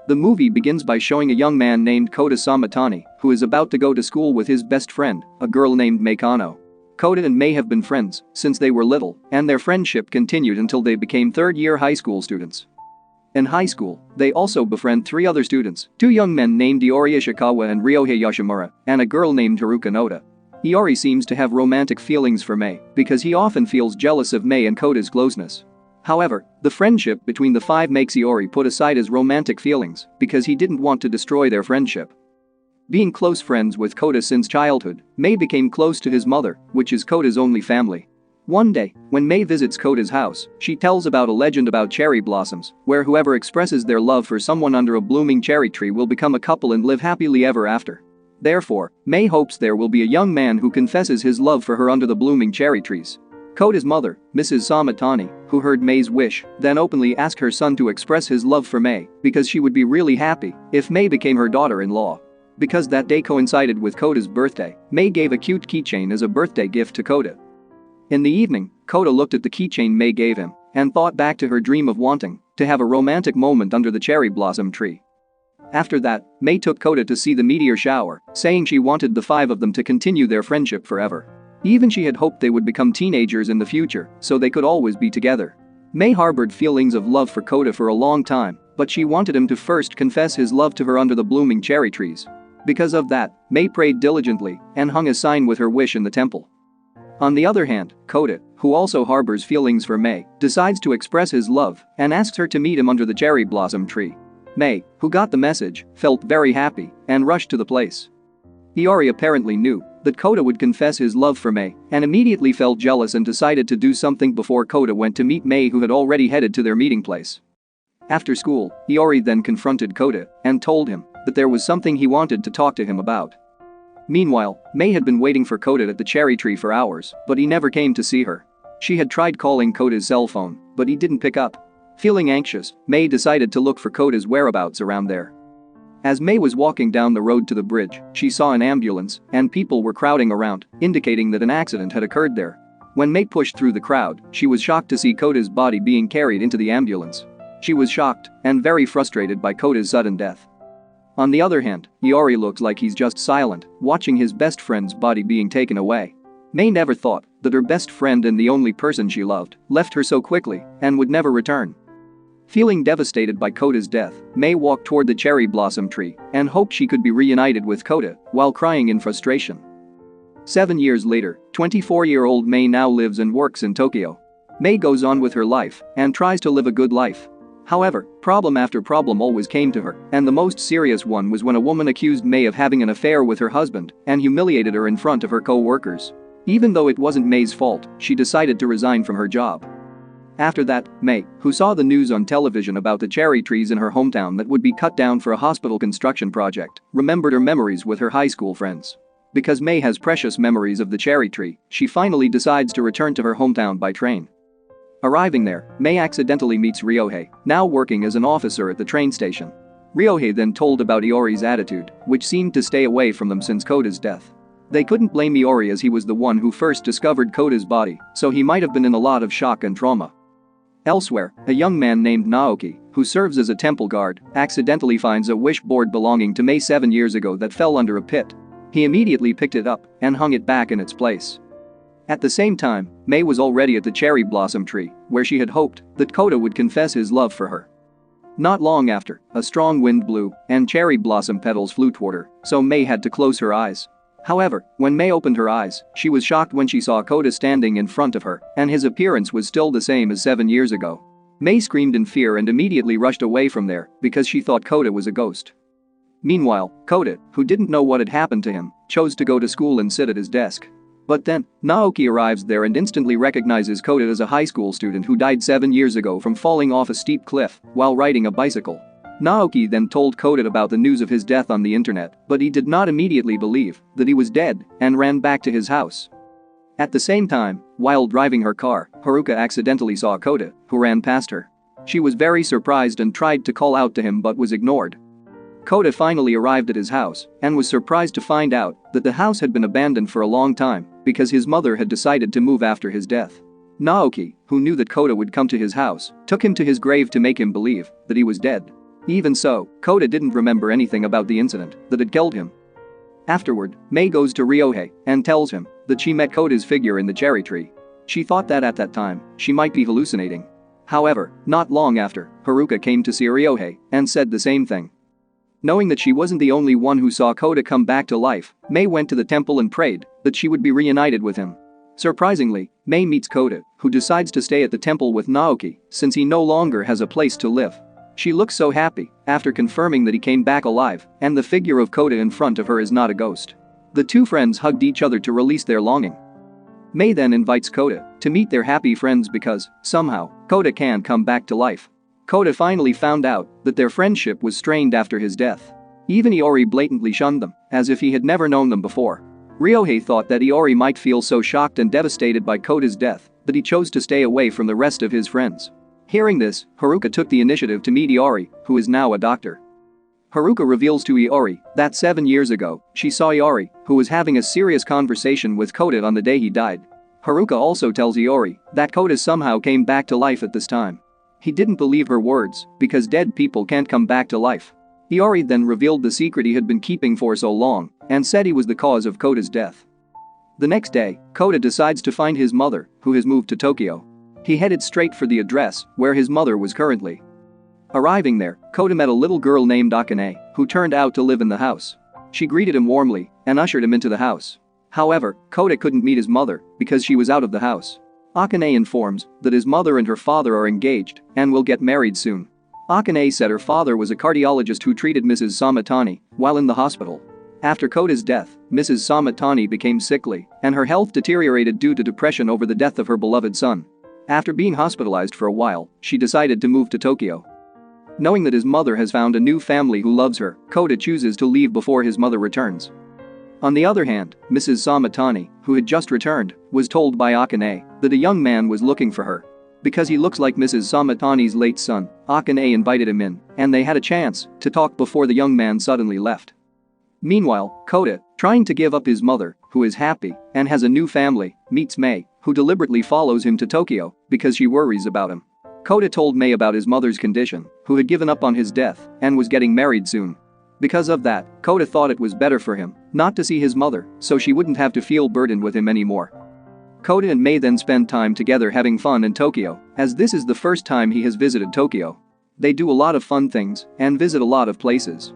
The movie begins by showing a young man named Kota Sometani, who is about to go to school with his best friend, a girl named Konno. Kota and May have been friends since they were little, and their friendship continued until they became third-year high school students. In high school, they also befriend three other students, two young men named Iori Ishikawa and Ryohei Yoshimura, and a girl named Haruka Noda. Iori seems to have romantic feelings for May because he often feels jealous of May and Kota's closeness. However, the friendship between the five makes Iori put aside his romantic feelings because he didn't want to destroy their friendship. Being close friends with Kota since childhood, May became close to his mother, which is Kota's only family. One day, when May visits Kota's house, she tells about a legend about cherry blossoms, where whoever expresses their love for someone under a blooming cherry tree will become a couple and live happily ever after. Therefore, May hopes there will be a young man who confesses his love for her under the blooming cherry trees. Kota's mother, Mrs. Sometani, who heard May's wish, then openly asked her son to express his love for May because she would be really happy if May became her daughter-in-law. Because that day coincided with Kota's birthday, May gave a cute keychain as a birthday gift to Kota. In the evening, Kota looked at the keychain May gave him and thought back to her dream of wanting to have a romantic moment under the cherry blossom tree. After that, May took Kota to see the meteor shower, saying she wanted the five of them to continue their friendship forever. Even she had hoped they would become teenagers in the future so they could always be together. May harbored feelings of love for Kota for a long time, but she wanted him to first confess his love to her under the blooming cherry trees. Because of that, May prayed diligently and hung a sign with her wish in the temple. On the other hand, Kota, who also harbors feelings for May, decides to express his love and asks her to meet him under the cherry blossom tree. May, who got the message, felt very happy and rushed to the place. Iori apparently knew that Kota would confess his love for May and immediately felt jealous and decided to do something before Kota went to meet May, who had already headed to their meeting place. After school, Iori then confronted Kota and told him that there was something he wanted to talk to him about. Meanwhile, May had been waiting for Kota at the cherry tree for hours, but he never came to see her. She had tried calling Kota's cell phone, but he didn't pick up. Feeling anxious, May decided to look for Kota's whereabouts around there. As May was walking down the road to the bridge, she saw an ambulance and people were crowding around, indicating that an accident had occurred there. When May pushed through the crowd, she was shocked to see Kota's body being carried into the ambulance. She was shocked and very frustrated by Kota's sudden death. On the other hand, Iori looks like he's just silent, watching his best friend's body being taken away. May never thought that her best friend and the only person she loved left her so quickly and would never return. Feeling devastated by Kota's death, May walked toward the cherry blossom tree and hoped she could be reunited with Kota while crying in frustration. 7 years later, 24-year-old May now lives and works in Tokyo. May goes on with her life and tries to live a good life. However, problem after problem always came to her, and the most serious one was when a woman accused May of having an affair with her husband and humiliated her in front of her co-workers. Even though it wasn't May's fault, she decided to resign from her job. After that, May, who saw the news on television about the cherry trees in her hometown that would be cut down for a hospital construction project, remembered her memories with her high school friends. Because May has precious memories of the cherry tree, she finally decides to return to her hometown by train. Arriving there, May accidentally meets Ryohei, now working as an officer at the train station. Ryohei then told about Iori's attitude, which seemed to stay away from them since Kota's death. They couldn't blame Iori as he was the one who first discovered Kota's body, so he might have been in a lot of shock and trauma. Elsewhere, a young man named Naoki, who serves as a temple guard, accidentally finds a wish board belonging to May 7 years ago that fell under a pit. He immediately picked it up and hung it back in its place. At the same time, May was already at the cherry blossom tree, where she had hoped that Kota would confess his love for her. Not long after, a strong wind blew and cherry blossom petals flew toward her, so May had to close her eyes. However, when May opened her eyes, she was shocked when she saw Kota standing in front of her, and his appearance was still the same as 7 years ago. May screamed in fear and immediately rushed away from there because she thought Kota was a ghost. Meanwhile, Kota, who didn't know what had happened to him, chose to go to school and sit at his desk. But then, Naoki arrives there and instantly recognizes Kota as a high school student who died 7 years ago from falling off a steep cliff while riding a bicycle. Naoki then told Kota about the news of his death on the internet, but he did not immediately believe that he was dead and ran back to his house. At the same time, while driving her car, Haruka accidentally saw Kota, who ran past her. She was very surprised and tried to call out to him but was ignored. Kota finally arrived at his house and was surprised to find out that the house had been abandoned for a long time because his mother had decided to move after his death. Naoki, who knew that Kota would come to his house, took him to his grave to make him believe that he was dead. Even so, Kota didn't remember anything about the incident that had killed him. Afterward, Mei goes to Ryohei and tells him that she met Kota's figure in the cherry tree. She thought that at that time, she might be hallucinating. However, not long after, Haruka came to see Ryohei and said the same thing. Knowing that she wasn't the only one who saw Kota come back to life, Mei went to the temple and prayed that she would be reunited with him. Surprisingly, Mei meets Kota, who decides to stay at the temple with Naoki since he no longer has a place to live. She looks so happy after confirming that he came back alive and the figure of Kota in front of her is not a ghost. The two friends hugged each other to release their longing. Mei then invites Kota to meet their happy friends because, somehow, Kota can come back to life. Kota finally found out that their friendship was strained after his death. Even Iori blatantly shunned them, as if he had never known them before. Ryohei thought that Iori might feel so shocked and devastated by Kota's death that he chose to stay away from the rest of his friends. Hearing this, Haruka took the initiative to meet Iori, who is now a doctor. Haruka reveals to Iori that 7 years ago, she saw Iori, who was having a serious conversation with Kota on the day he died. Haruka also tells Iori that Kota somehow came back to life at this time. He didn't believe her words because dead people can't come back to life. Iori then revealed the secret he had been keeping for so long and said he was the cause of Kota's death. The next day, Kota decides to find his mother, who has moved to Tokyo. He headed straight for the address where his mother was currently. Arriving there, Kota met a little girl named Akane, who turned out to live in the house. She greeted him warmly and ushered him into the house. However, Kota couldn't meet his mother because she was out of the house. Akane informs that his mother and her father are engaged and will get married soon. Akane said her father was a cardiologist who treated Mrs. Sometani while in the hospital. After Kota's death, Mrs. Sometani became sickly and her health deteriorated due to depression over the death of her beloved son. After being hospitalized for a while, she decided to move to Tokyo. Knowing that his mother has found a new family who loves her, Kota chooses to leave before his mother returns. On the other hand, Mrs. Sometani, who had just returned, was told by Akane that a young man was looking for her. Because he looks like Mrs. Sometani's late son, Akane invited him in, and they had a chance to talk before the young man suddenly left. Meanwhile, Kota, trying to give up his mother, who is happy and has a new family, meets Mei, who deliberately follows him to Tokyo because she worries about him. Kota told Mei about his mother's condition, who had given up on his death and was getting married soon. Because of that, Kota thought it was better for him not to see his mother so she wouldn't have to feel burdened with him anymore. Kota and Mei then spend time together having fun in Tokyo, as this is the first time he has visited Tokyo. They do a lot of fun things and visit a lot of places.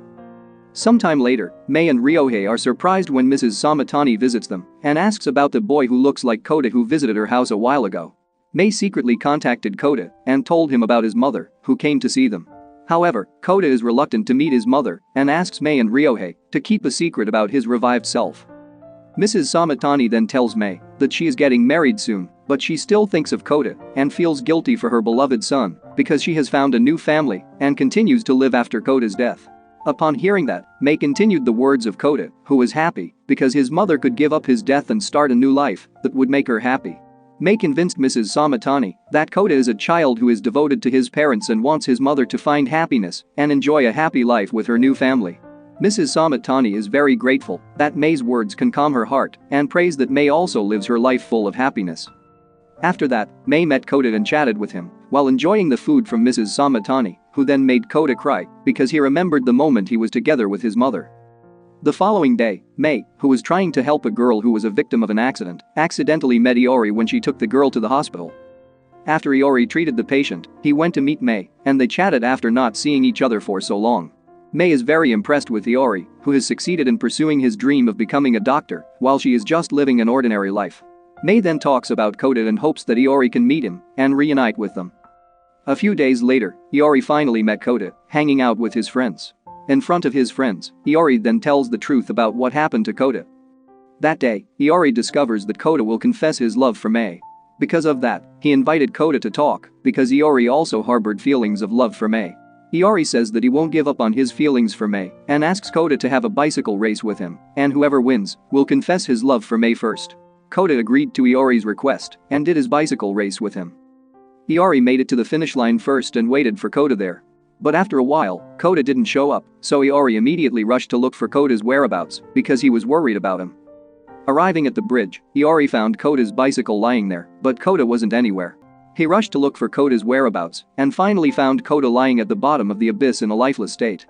Sometime later, Mei and Ryohei are surprised when Mrs. Sometani visits them and asks about the boy who looks like Kota who visited her house a while ago. Mei secretly contacted Kota and told him about his mother, who came to see them. However, Kota is reluctant to meet his mother and asks Mei and Ryohei to keep a secret about his revived self. Mrs. Sometani then tells Mei that she is getting married soon, but she still thinks of Kota and feels guilty for her beloved son because she has found a new family and continues to live after Kota's death. Upon hearing that, Mei continued the words of Kota, who was happy because his mother could give up his death and start a new life that would make her happy. Mei convinced Mrs. Sometani that Kota is a child who is devoted to his parents and wants his mother to find happiness and enjoy a happy life with her new family. Mrs. Sometani is very grateful that Mei's words can calm her heart and prays that Mei also lives her life full of happiness. After that, Mei met Kota and chatted with him while enjoying the food from Mrs. Sometani, who then made Kota cry because he remembered the moment he was together with his mother. The following day, Mei, who was trying to help a girl who was a victim of an accident, accidentally met Iori when she took the girl to the hospital. After Iori treated the patient, he went to meet Mei, and they chatted after not seeing each other for so long. Mei is very impressed with Iori, who has succeeded in pursuing his dream of becoming a doctor while she is just living an ordinary life. Mei then talks about Kota and hopes that Iori can meet him and reunite with them. A few days later, Iori finally met Kota, hanging out with his friends. In front of his friends, Iori then tells the truth about what happened to Kota. That day, Iori discovers that Kota will confess his love for Mei. Because of that, he invited Kota to talk because Iori also harbored feelings of love for Mei. Iori says that he won't give up on his feelings for Mei and asks Kota to have a bicycle race with him, and whoever wins will confess his love for Mei first. Kota agreed to Iori's request and did his bicycle race with him. Iori made it to the finish line first and waited for Kota there. But after a while, Kota didn't show up, so Iori immediately rushed to look for Kota's whereabouts because he was worried about him. Arriving at the bridge, Iori found Kota's bicycle lying there, but Kota wasn't anywhere. He rushed to look for Kota's whereabouts and finally found Kota lying at the bottom of the abyss in a lifeless state.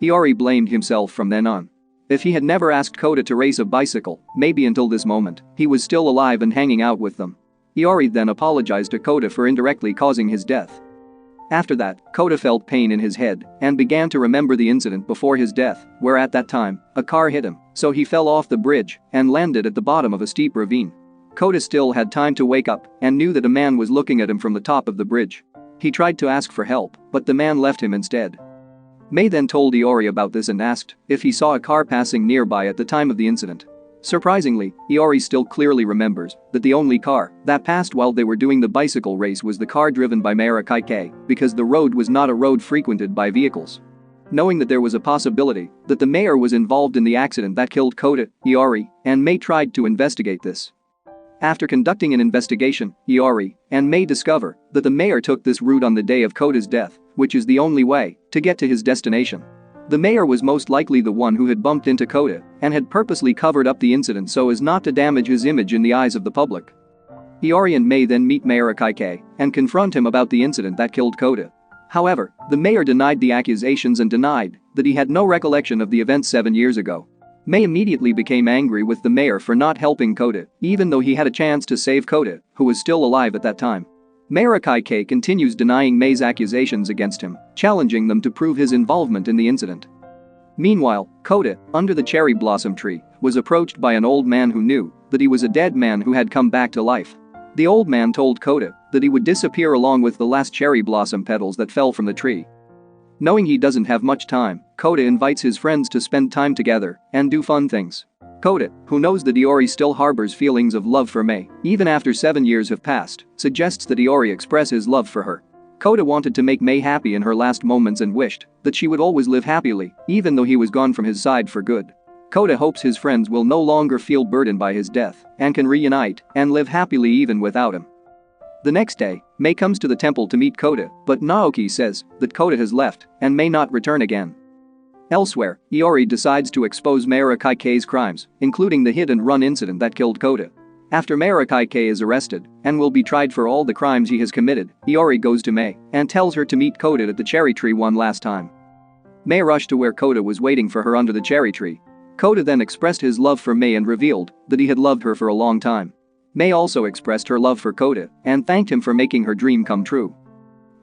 Iori blamed himself from then on. If he had never asked Kota to race a bicycle, maybe until this moment, he was still alive and hanging out with them. Iori then apologized to Kota for indirectly causing his death. After that, Kota felt pain in his head and began to remember the incident before his death, where at that time, a car hit him, so he fell off the bridge and landed at the bottom of a steep ravine. Kota still had time to wake up and knew that a man was looking at him from the top of the bridge. He tried to ask for help, but the man left him instead. Mei then told Iori about this and asked if he saw a car passing nearby at the time of the incident. Surprisingly, Iori still clearly remembers that the only car that passed while they were doing the bicycle race was the car driven by Mayor Kaike, because the road was not a road frequented by vehicles. Knowing that there was a possibility that the mayor was involved in the accident that killed Kota, Iori and Mei tried to investigate this. After conducting an investigation, Iori and Mei discover that the mayor took this route on the day of Kota's death, which is the only way to get to his destination. The mayor was most likely the one who had bumped into Kota and had purposely covered up the incident so as not to damage his image in the eyes of the public. Iori and Mei then meet Mayor Kaike and confront him about the incident that killed Kota. However, the mayor denied the accusations and denied that he had no recollection of the events 7 years ago. Mei immediately became angry with the mayor for not helping Kota, even though he had a chance to save Kota, who was still alive at that time. Mayor Kaike continues denying Mei's accusations against him, challenging them to prove his involvement in the incident. Meanwhile, Kota, under the cherry blossom tree, was approached by an old man who knew that he was a dead man who had come back to life. The old man told Kota that he would disappear along with the last cherry blossom petals that fell from the tree. Knowing he doesn't have much time, Kota invites his friends to spend time together and do fun things. Kota, who knows that Iori still harbors feelings of love for Mei, even after 7 years have passed, suggests that Iori express his love for her. Kota wanted to make Mei happy in her last moments and wished that she would always live happily, even though he was gone from his side for good. Kota hopes his friends will no longer feel burdened by his death and can reunite and live happily even without him. The next day, Mei comes to the temple to meet Kota, but Naoki says that Kota has left and may not return again. Elsewhere, Iori decides to expose Mayor Kaike's crimes, including the hit-and-run incident that killed Kota. After Mayor Kaike is arrested and will be tried for all the crimes he has committed, Iori goes to Mei and tells her to meet Kota at the cherry tree one last time. Mei rushed to where Kota was waiting for her under the cherry tree. Kota then expressed his love for Mei and revealed that he had loved her for a long time. Mei also expressed her love for Kota and thanked him for making her dream come true.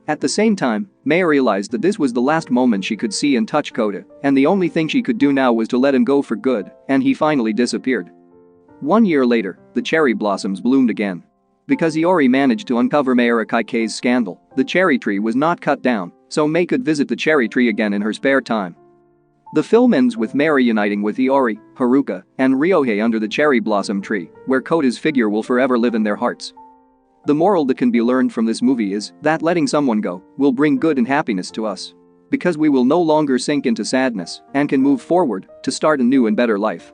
At the same time, Mei realized that this was the last moment she could see and touch Kota, and the only thing she could do now was to let him go for good, and he finally disappeared. 1 year later, the cherry blossoms bloomed again. Because Iori managed to uncover Mayor Kaike's scandal, the cherry tree was not cut down, so Mei could visit the cherry tree again in her spare time. The film ends with Mei reuniting with Iori, Haruka, and Ryohei under the cherry blossom tree, where Kota's figure will forever live in their hearts. The moral that can be learned from this movie is that letting someone go will bring good and happiness to us. Because we will no longer sink into sadness and can move forward to start a new and better life.